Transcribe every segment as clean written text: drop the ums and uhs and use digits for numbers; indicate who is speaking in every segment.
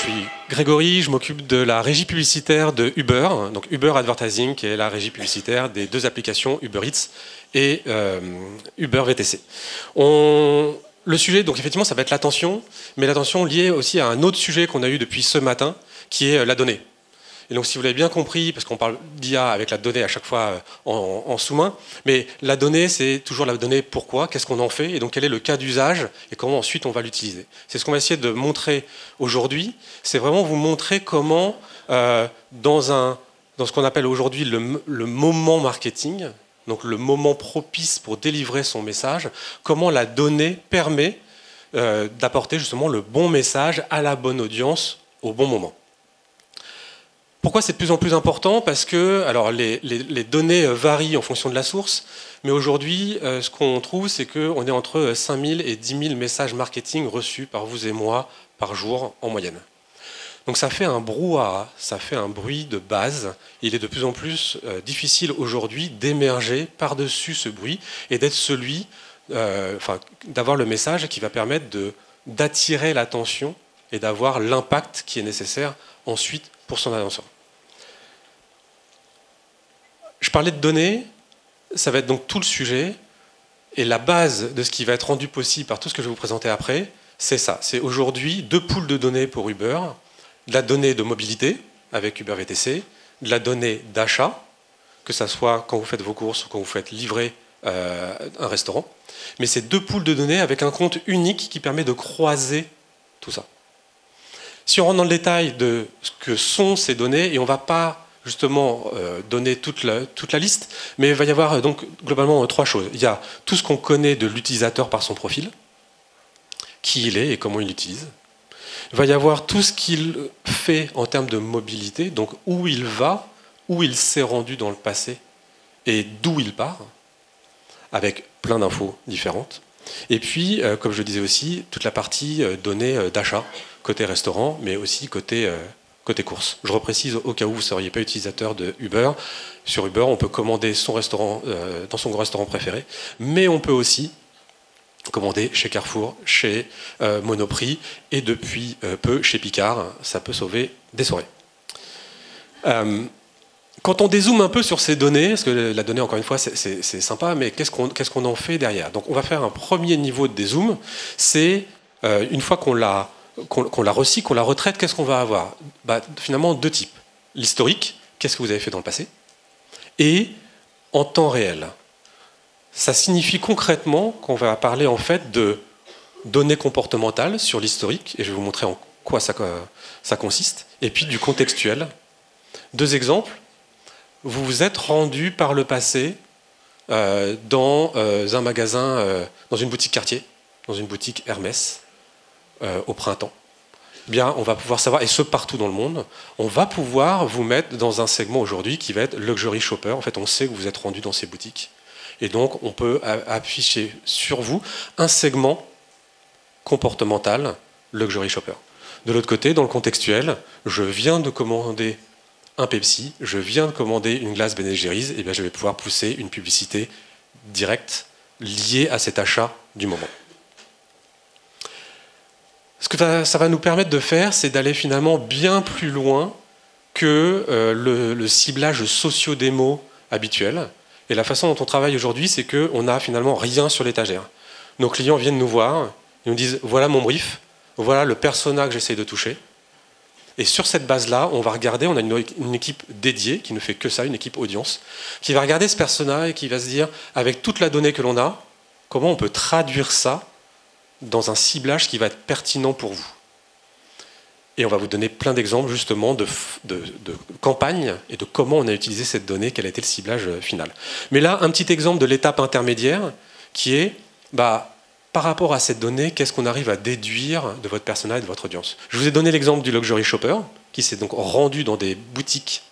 Speaker 1: suis Grégory, je m'occupe de la régie publicitaire de Uber, donc Uber Advertising, qui est la régie publicitaire des deux applications Uber Eats et Uber VTC. Le sujet, donc effectivement, ça va être l'attention, mais l'attention liée aussi à un autre sujet qu'on a eu depuis ce matin, qui est la donnée. Et donc, si vous l'avez bien compris, parce qu'on parle d'IA avec la donnée à chaque fois en sous-main, mais la donnée, c'est toujours la donnée pourquoi, qu'est-ce qu'on en fait, et donc quel est le cas d'usage, et comment ensuite on va l'utiliser. C'est ce qu'on va essayer de montrer aujourd'hui, c'est vraiment vous montrer comment, dans ce qu'on appelle aujourd'hui le moment marketing, donc le moment propice pour délivrer son message, comment la donnée permet d'apporter justement le bon message à la bonne audience au bon moment. Pourquoi c'est de plus en plus important? Parce que alors, les données varient en fonction de la source, mais aujourd'hui, ce qu'on trouve, c'est qu'on est entre 5000 et 10 000 messages marketing reçus par vous et moi par jour en moyenne. Donc ça fait un brouhaha, ça fait un bruit de base. Il est de plus en plus difficile aujourd'hui d'émerger par-dessus ce bruit et d'être celui, d'avoir le message qui va permettre d'attirer l'attention et d'avoir l'impact qui est nécessaire ensuite pour son annonceur. Je parlais de données, ça va être donc tout le sujet, et la base de ce qui va être rendu possible par tout ce que je vais vous présenter après, c'est ça. C'est aujourd'hui 2 pools de données pour Uber, de la donnée de mobilité avec Uber VTC, de la donnée d'achat, que ce soit quand vous faites vos courses ou quand vous faites livrer un restaurant. Mais c'est 2 pools de données avec un compte unique qui permet de croiser tout ça. Si on rentre dans le détail de ce que sont ces données, et on ne va pas justement donner toute la liste, mais il va y avoir donc globalement 3 choses. Il y a tout ce qu'on connaît de l'utilisateur par son profil, qui il est et comment il l'utilise. Il va y avoir tout ce qu'il fait en termes de mobilité, donc où il va, où il s'est rendu dans le passé et d'où il part, avec plein d'infos différentes. Et puis, comme je le disais aussi, toute la partie données d'achat, côté restaurant, mais aussi côté course. Je reprécise au cas où vous ne seriez pas utilisateur de Uber. Sur Uber, on peut commander son restaurant dans son restaurant préféré, mais on peut aussi commander chez Carrefour, chez Monoprix, et depuis peu chez Picard. Ça peut sauver des soirées. Quand on dézoome un peu sur ces données, parce que la donnée, encore une fois, c'est sympa, mais qu'est-ce qu'on en fait derrière? Donc on va faire un premier niveau de dézoom, c'est une fois qu'on la recycle, qu'on la retraite, qu'est-ce qu'on va avoir? Finalement, 2 types. L'historique, qu'est-ce que vous avez fait dans le passé? Et en temps réel. Ça signifie concrètement qu'on va parler en fait de données comportementales sur l'historique, et je vais vous montrer en quoi ça consiste, et puis du contextuel. 2 exemples. Vous vous êtes rendu par le passé dans un magasin, dans une boutique quartier, dans une boutique Hermès, au printemps. Bien, on va pouvoir savoir, et ce partout dans le monde, on va pouvoir vous mettre dans un segment aujourd'hui qui va être Luxury Shopper. En fait, on sait que vous êtes rendu dans ces boutiques. Et donc, on peut afficher sur vous un segment comportemental Luxury Shopper. De l'autre côté, dans le contextuel, je viens de commander un Pepsi, je viens de commander une glace Ben & Jerry's, et bien je vais pouvoir pousser une publicité directe liée à cet achat du moment. Ce que ça va nous permettre de faire, c'est d'aller finalement bien plus loin que le ciblage socio-démo habituel. Et la façon dont on travaille aujourd'hui, c'est qu'on n'a finalement rien sur l'étagère. Nos clients viennent nous voir, ils nous disent « voilà mon brief, voilà le persona que j'essaie de toucher ». Et sur cette base-là, on va regarder, on a une équipe dédiée qui ne fait que ça, une équipe audience, qui va regarder ce persona et qui va se dire, avec toute la donnée que l'on a, comment on peut traduire ça dans un ciblage qui va être pertinent pour vous. Et on va vous donner plein d'exemples justement de campagnes et de comment on a utilisé cette donnée, quel a été le ciblage final. Mais là, un petit exemple de l'étape intermédiaire qui est, par rapport à cette donnée, qu'est-ce qu'on arrive à déduire de votre persona et de votre audience? Je vous ai donné l'exemple du Luxury Shopper, qui s'est donc rendu dans des boutiques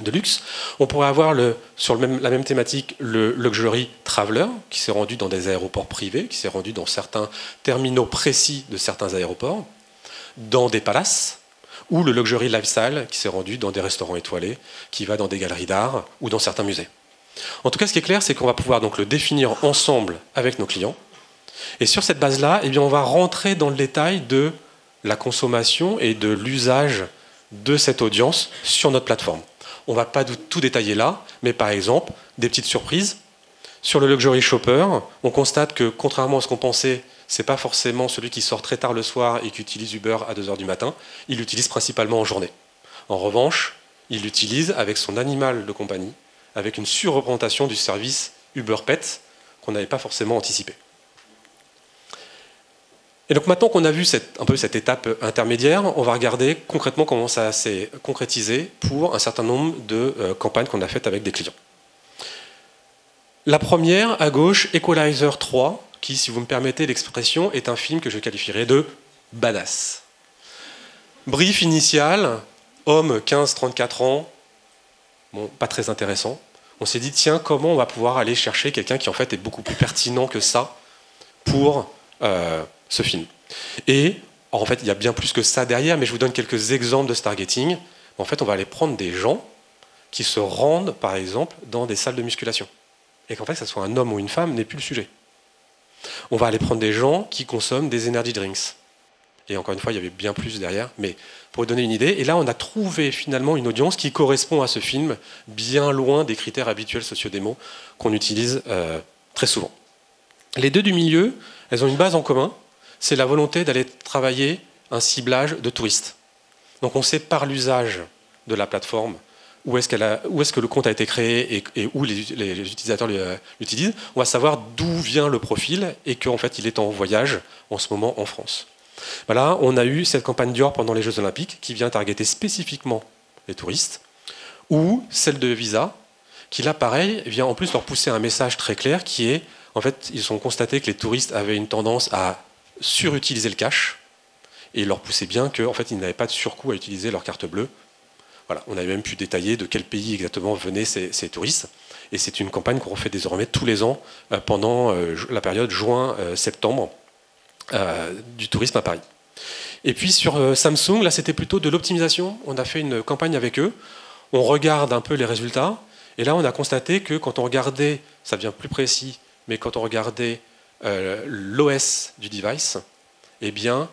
Speaker 1: de luxe. On pourrait avoir sur la même thématique le Luxury Traveler, qui s'est rendu dans des aéroports privés, qui s'est rendu dans certains terminaux précis de certains aéroports, dans des palaces, ou le Luxury Lifestyle, qui s'est rendu dans des restaurants étoilés, qui va dans des galeries d'art ou dans certains musées. En tout cas, ce qui est clair, c'est qu'on va pouvoir donc le définir ensemble avec nos clients. Et sur cette base-là, on va rentrer dans le détail de la consommation et de l'usage de cette audience sur notre plateforme. On ne va pas tout détailler là, mais par exemple, des petites surprises. Sur le Luxury Shopper, on constate que contrairement à ce qu'on pensait, ce n'est pas forcément celui qui sort très tard le soir et qui utilise Uber à 2 h du matin, il l'utilise principalement en journée. En revanche, il l'utilise avec son animal de compagnie, avec une surreprésentation du service Uber Pet qu'on n'avait pas forcément anticipé. Et donc maintenant qu'on a vu un peu cette étape intermédiaire, on va regarder concrètement comment ça s'est concrétisé pour un certain nombre de campagnes qu'on a faites avec des clients. La première, à gauche, Equalizer 3, qui, si vous me permettez l'expression, est un film que je qualifierais de badass. Brief initial, homme 15-34 ans, bon, pas très intéressant. On s'est dit, tiens, comment on va pouvoir aller chercher quelqu'un qui en fait est beaucoup plus pertinent que ça pour ce film. Et en fait, il y a bien plus que ça derrière, mais je vous donne quelques exemples de ce targeting. En fait, on va aller prendre des gens qui se rendent, par exemple, dans des salles de musculation. Et qu'en fait, que ce soit un homme ou une femme, n'est plus le sujet. On va aller prendre des gens qui consomment des energy drinks. Et encore une fois, il y avait bien plus derrière, mais pour vous donner une idée. Et là, on a trouvé finalement une audience qui correspond à ce film, bien loin des critères habituels sociodémos qu'on utilise très souvent. Les deux du milieu, elles ont une base en commun, c'est la volonté d'aller travailler un ciblage de touristes. Donc on sait par l'usage de la plateforme où est-ce que le compte a été créé et où les utilisateurs l'utilisent. On va savoir d'où vient le profil et qu'en fait il est en voyage en ce moment en France. Voilà, on a eu cette campagne Dior pendant les Jeux Olympiques qui vient targeter spécifiquement les touristes, ou celle de Visa qui là pareil vient en plus leur pousser un message très clair qui est, en fait ils ont constaté que les touristes avaient une tendance à surutiliser le cash et leur poussaient bien qu'en fait ils n'avaient pas de surcoût à utiliser leur carte bleue. Voilà, on avait même pu détailler de quel pays exactement venaient ces touristes. Et c'est une campagne qu'on refait désormais tous les ans pendant la période juin-septembre du tourisme à Paris. Et puis sur Samsung, là c'était plutôt de l'optimisation. On a fait une campagne avec eux. On regarde un peu les résultats. Et là on a constaté que quand on regardait, ça devient plus précis, mais quand on regardait l'OS du device, eh bien,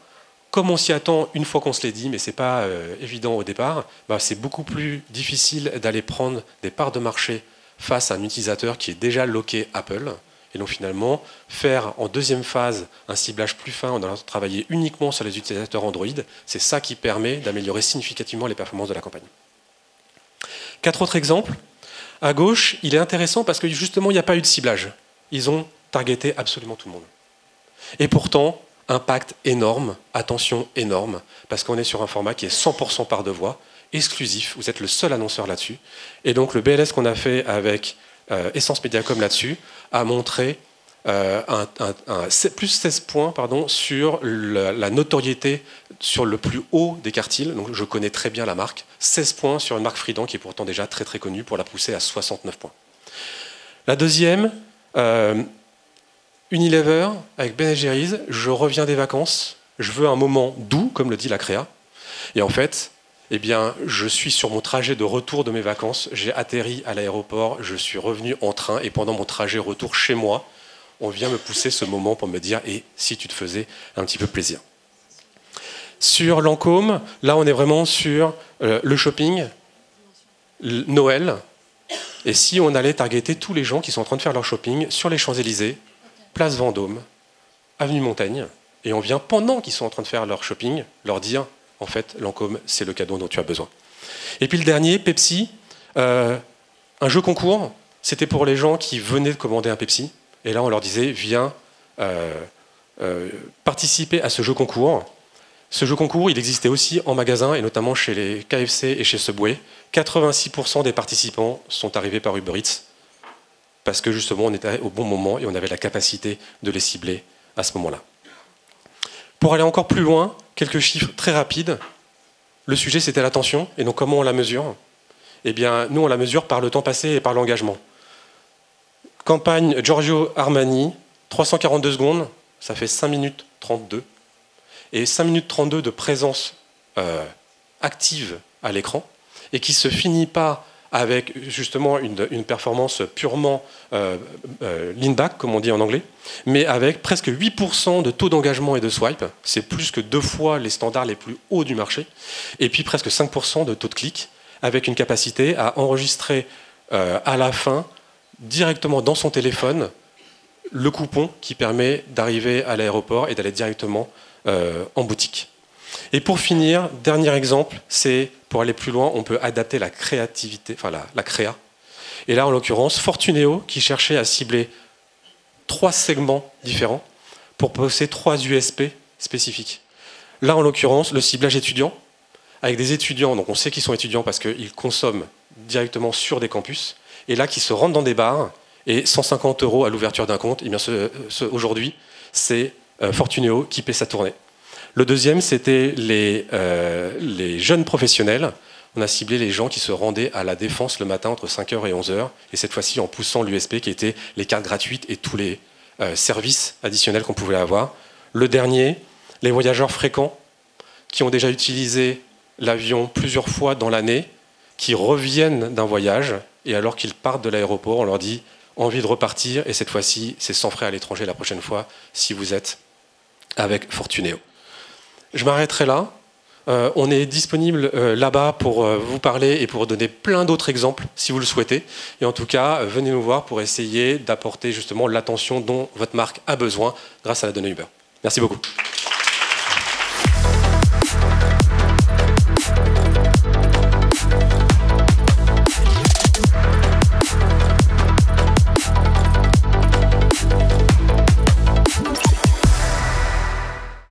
Speaker 1: comme on s'y attend une fois qu'on se l'est dit, mais ce n'est pas évident au départ, bah, c'est beaucoup plus difficile d'aller prendre des parts de marché face à un utilisateur qui est déjà loqué Apple. Et donc finalement, faire en deuxième phase un ciblage plus fin en allant travailler uniquement sur les utilisateurs Android, c'est ça qui permet d'améliorer significativement les performances de la campagne. 4 autres exemples. À gauche, il est intéressant parce que justement, il n'y a pas eu de ciblage. Ils ont targeté absolument tout le monde. Et pourtant, impact énorme, attention énorme, parce qu'on est sur un format qui est 100% part de voix, exclusif, vous êtes le seul annonceur là-dessus. Et donc le BLS qu'on a fait avec Essence Mediacom là-dessus a montré plus 16 points sur la notoriété sur le plus haut des quartiles, donc je connais très bien la marque, 16 points sur une marque Friedan qui est pourtant déjà très très connue pour la pousser à 69 points. La deuxième, Unilever, avec Ben & Jerry's, je reviens des vacances, je veux un moment doux, comme le dit la créa. Et en fait, eh bien, je suis sur mon trajet de retour de mes vacances, j'ai atterri à l'aéroport, je suis revenu en train, et pendant mon trajet retour chez moi, on vient me pousser ce moment pour me dire « et si tu te faisais un petit peu plaisir ?» Sur Lancôme, là on est vraiment sur le shopping, Noël, et si on allait targeter tous les gens qui sont en train de faire leur shopping sur les Champs-Élysées, Place Vendôme, Avenue Montaigne, et on vient, pendant qu'ils sont en train de faire leur shopping, leur dire, en fait, Lancôme, c'est le cadeau dont tu as besoin. Et puis le dernier, Pepsi, un jeu concours, c'était pour les gens qui venaient de commander un Pepsi, et là on leur disait, viens participer à ce jeu concours. Ce jeu concours, il existait aussi en magasin, et notamment chez les KFC et chez Subway. 86% des participants sont arrivés par Uber Eats, parce que justement on était au bon moment et on avait la capacité de les cibler à ce moment-là. Pour aller encore plus loin, quelques chiffres très rapides. Le sujet c'était l'attention, et donc comment on la mesure? Eh bien, nous on la mesure par le temps passé et par l'engagement. Campagne Giorgio Armani, 342 secondes, ça fait 5 minutes 32. Et 5 minutes 32 de présence active à l'écran, et qui ne se finit pas avec justement une performance purement lean-back, comme on dit en anglais, mais avec presque 8% de taux d'engagement et de swipe. C'est plus que 2 fois les standards les plus hauts du marché. Et puis presque 5% de taux de clic, avec une capacité à enregistrer à la fin, directement dans son téléphone, le coupon qui permet d'arriver à l'aéroport et d'aller directement en boutique. Et pour finir, dernier exemple, c'est pour aller plus loin, on peut adapter la créativité, enfin la créa. Et là, en l'occurrence, Fortuneo qui cherchait à cibler 3 segments différents pour poser 3 USP spécifiques. Là, en l'occurrence, le ciblage étudiant, avec des étudiants, donc on sait qu'ils sont étudiants parce qu'ils consomment directement sur des campus, et là, qui se rendent dans des bars, et 150 € à l'ouverture d'un compte, et bien aujourd'hui, c'est Fortuneo qui paie sa tournée. Le deuxième, c'était les jeunes professionnels. On a ciblé les gens qui se rendaient à la Défense le matin entre 5h et 11h, et cette fois-ci en poussant l'USP qui était les cartes gratuites et tous les services additionnels qu'on pouvait avoir. Le dernier, les voyageurs fréquents qui ont déjà utilisé l'avion plusieurs fois dans l'année, qui reviennent d'un voyage, et alors qu'ils partent de l'aéroport, on leur dit envie de repartir, et cette fois-ci, c'est sans frais à l'étranger la prochaine fois, si vous êtes avec Fortuneo. Je m'arrêterai là. On est disponible là-bas pour vous parler et pour donner plein d'autres exemples, si vous le souhaitez. Et en tout cas, venez nous voir pour essayer d'apporter justement l'attention dont votre marque a besoin grâce à la donnée Uber. Merci beaucoup.